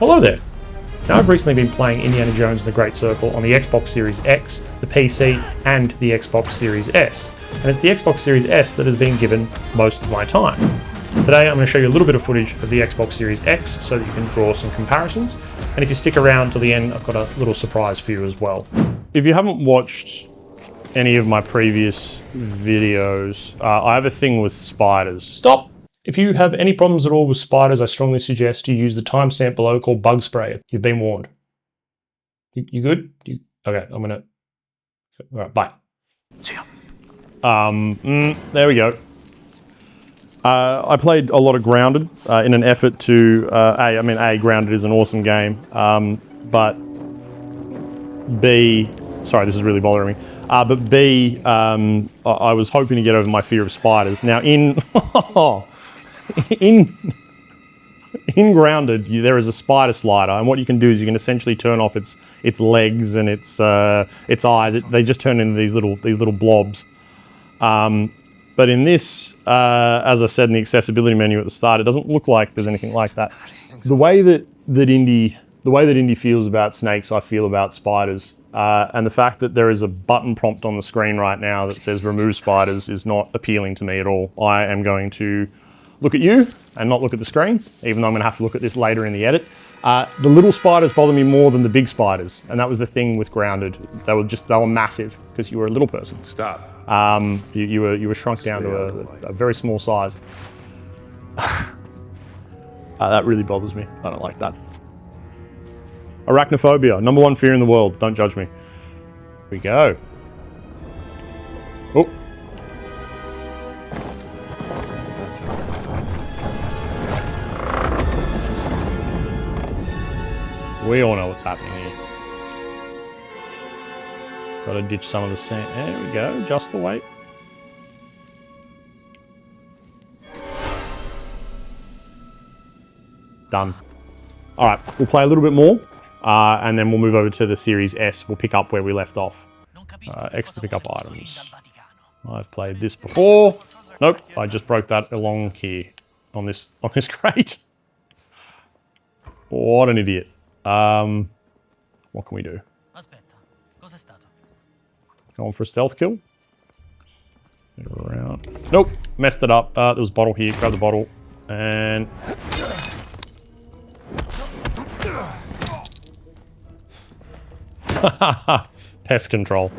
Hello there. Now I've recently been playing Indiana Jones and the Great Circle on the Xbox Series X, the PC, and the Xbox Series S. And it's the Xbox Series S that has been given most of my time. Today I'm going to show you a little bit of footage of the Xbox Series X so that you can draw some comparisons. And if you stick around till the end, I've got a little surprise for you as well. If you haven't watched any of my previous videos, I have a thing with spiders. Stop! If you have any problems at all with spiders, I strongly suggest you use the timestamp below called Bug Spray. You've been warned. You good? Okay, I'm gonna... All right, bye. See ya. There we go. I played a lot of Grounded in an effort to... Grounded is an awesome game, but B... Sorry, this is really bothering me. But B, I was hoping to get over my fear of spiders. Now, in Grounded, there is a spider slider, and what you can do is you can essentially turn off its legs and its eyes. They just turn into these little blobs. But in this, as I said in the accessibility menu at the start, it doesn't look like there's anything like that. The way that Indy feels about snakes, I feel about spiders. And the fact that there is a button prompt on the screen right now that says remove spiders is not appealing to me at all. I am going to look at you and not look at the screen, even though I'm going to have to look at this later in the edit. The little spiders bother me more than the big spiders, and that was the thing with Grounded. They were massive because you were a little person. Stop. You were shrunk down to a very small size. That really bothers me. I don't like that. Arachnophobia, #1 fear in the world. Don't judge me. Here we go. Oh. We all know what's happening here. Gotta ditch some of the sand. There we go, just the weight. Done. All right, we'll play a little bit more. And then we'll move over to the Series S. We'll pick up where we left off. X to pick up items. I've played this before. Nope, I just broke that along here on this crate. What an idiot. What can we do? Going for a stealth kill. Get around. Nope, messed it up. There was a bottle here. Grab the bottle and. Pest control.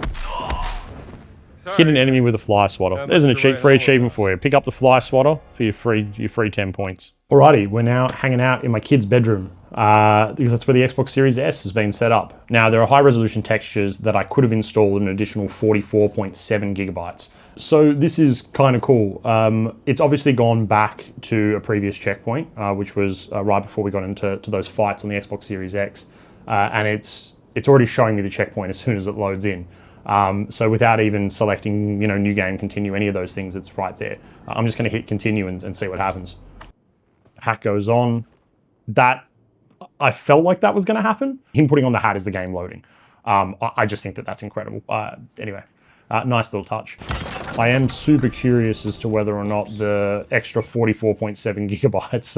Sorry. Hit an enemy with a fly swatter. There's a free achievement for you. Pick up the fly swatter for your free 10 points. Alrighty, we're now hanging out in my kid's bedroom because that's where the Xbox Series S has been set up. Now there are high resolution textures that I could have installed an additional 44.7 gigabytes. So this is kind of cool. It's obviously gone back to a previous checkpoint, which was right before we got into those fights on the Xbox Series X, and it's already showing me the checkpoint as soon as it loads in. So without even selecting, new game, continue, any of those things, it's right there. I'm just going to hit continue and see what happens. Hat goes on. That, I felt like that was going to happen. Him putting on the hat is the game loading. I just think that that's incredible. Anyway, nice little touch. I am super curious as to whether or not the extra 44.7 gigabytes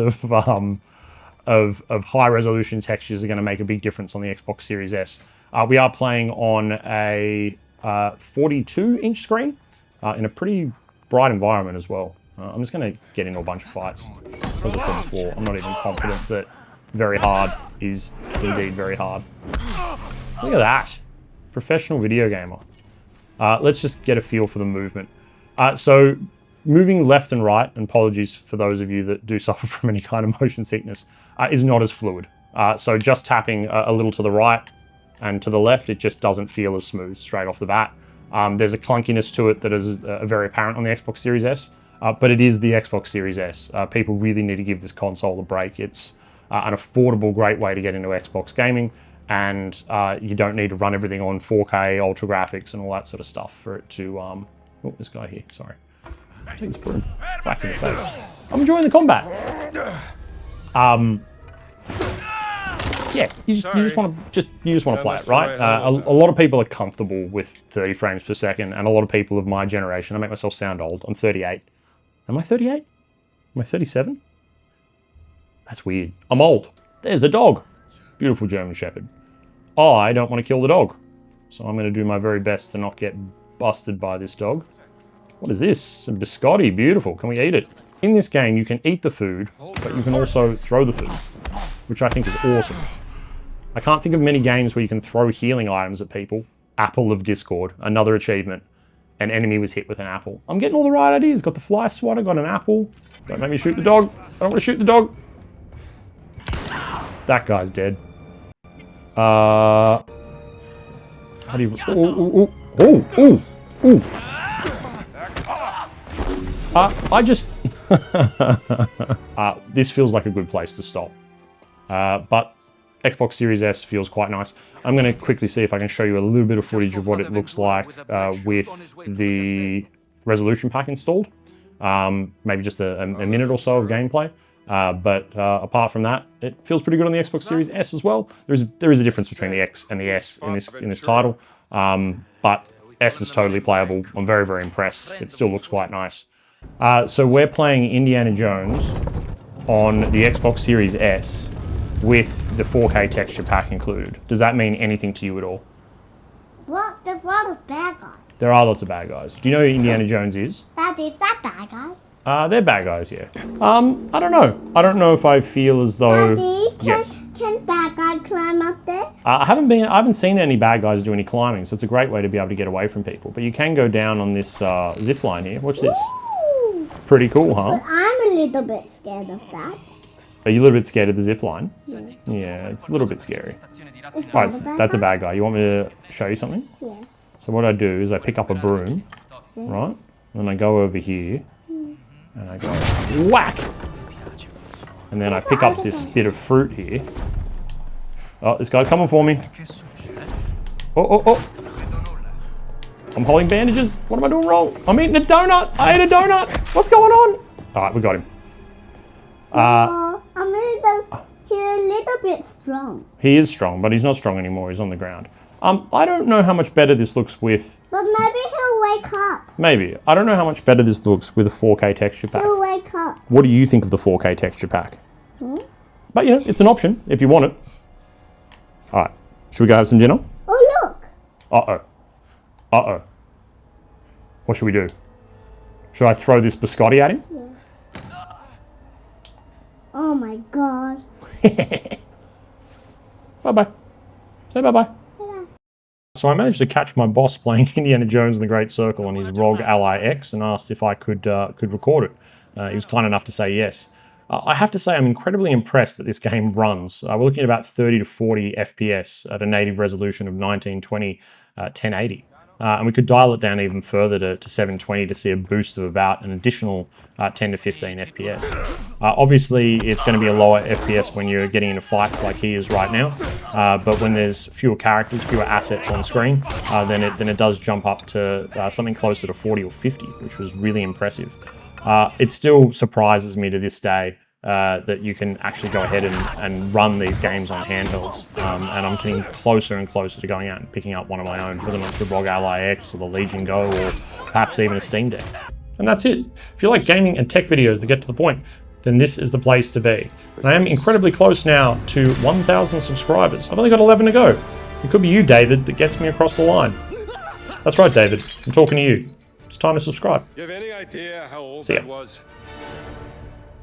of high resolution textures are going to make a big difference on the Xbox Series S. We are playing on a 42-inch screen in a pretty bright environment as well. I'm just going to get into a bunch of fights. So as I said before, I'm not even confident that very hard is indeed very hard. Look at that. Professional video gamer. Let's just get a feel for the movement. So moving left and right, and apologies for those of you that do suffer from any kind of motion sickness, is not as fluid. So just tapping a little to the right and to the left, it just doesn't feel as smooth straight off the bat. There's a clunkiness to it that is very apparent on the Xbox Series S, but it is the Xbox Series S. People really need to give this console a break. It's an affordable, great way to get into Xbox gaming, and you don't need to run everything on 4K, ultra graphics, and all that sort of stuff for it to... Oh, this guy here, sorry. Take this broom. Back in the face. I'm enjoying the combat. Yeah, you just want to play it, right? A lot of people are comfortable with 30 frames per second, and a lot of people of my generation, I make myself sound old. I'm 38. Am I 38? Am I 37? That's weird. I'm old. There's a dog. Beautiful German Shepherd. I don't want to kill the dog, so I'm going to do my very best to not get busted by this dog. What is this? Some biscotti. Beautiful. Can we eat it? In this game, you can eat the food, but you can also throw the food, which I think is awesome. I can't think of many games where you can throw healing items at people. Apple of Discord, another achievement. An enemy was hit with an apple. I'm getting all the right ideas. Got the fly swatter, got an apple. Don't make me shoot the dog. I don't want to shoot the dog. That guy's dead. How do you... Ooh. I just... this feels like a good place to stop. But Xbox Series S feels quite nice. I'm going to quickly see if I can show you a little bit of footage of what it looks like with the resolution pack installed. Maybe just a minute or so of gameplay. But apart from that, it feels pretty good on the Xbox Series S as well. There is a difference between the X and the S in this title. But S is totally playable. I'm very, very impressed. It still looks quite nice. So we're playing Indiana Jones on the Xbox Series S with the 4K texture pack included. Does that mean anything to you at all? Well, there's a lot of bad guys. There are lots of bad guys. Do you know who Indiana Jones is? That is that bad guy. They're bad guys, yeah. I don't know. I don't know if I feel as though... Daddy, yes. Can bad guy climb up there? I haven't seen any bad guys do any climbing, so it's a great way to be able to get away from people. But you can go down on this zip line here. Watch this. Ooh. Pretty cool, huh? But I'm a little bit scared of that. Are you a little bit scared of the zip line? Yeah, it's a little bit scary. Alright, that's a bad guy. You want me to show you something? Yeah. So what I do is I pick up a broom, right? And then I go over here, and I go whack! And then I pick up this bit of fruit here. Oh, this guy's coming for me. Oh. I'm holding bandages. What am I doing wrong? I'm eating a donut. I ate a donut. What's going on? Alright, we got him. He's a little bit strong. He is strong, but he's not strong anymore. He's on the ground. I don't know how much better this looks with... But maybe he'll wake up. Maybe. I don't know how much better this looks with a 4K texture pack. He'll wake up. What do you think of the 4K texture pack? But, you know, it's an option if you want it. All right. Should we go have some dinner? Oh, look. Uh-oh. What should we do? Should I throw this biscotti at him? Yeah. Oh, my God. Bye-bye. Say bye-bye. So I managed to catch my boss playing Indiana Jones and the Great Circle on his ROG Ally X and asked if I could record it. He was kind enough to say yes. I have to say I'm incredibly impressed that this game runs. We're looking at about 30 to 40 FPS at a native resolution of 1920 1080. And we could dial it down even further to 720 to see a boost of about an additional 10 to 15 FPS. Obviously, it's going to be a lower FPS when you're getting into fights like he is right now. But when there's fewer characters, fewer assets on screen, then it does jump up to something closer to 40 or 50, which was really impressive. It still surprises me to this day that you can actually go ahead and run these games on handhelds. And I'm getting closer and closer to going out and picking up one of my own, whether it's the ROG Ally X or the Legion Go or perhaps even a Steam Deck. And that's it. If you like gaming and tech videos that get to the point, then this is the place to be. And I am incredibly close now to 1,000 subscribers. I've only got 11 to go. It could be you, David, that gets me across the line. That's right, David. I'm talking to you. It's time to subscribe. You have any idea how old See ya. that was?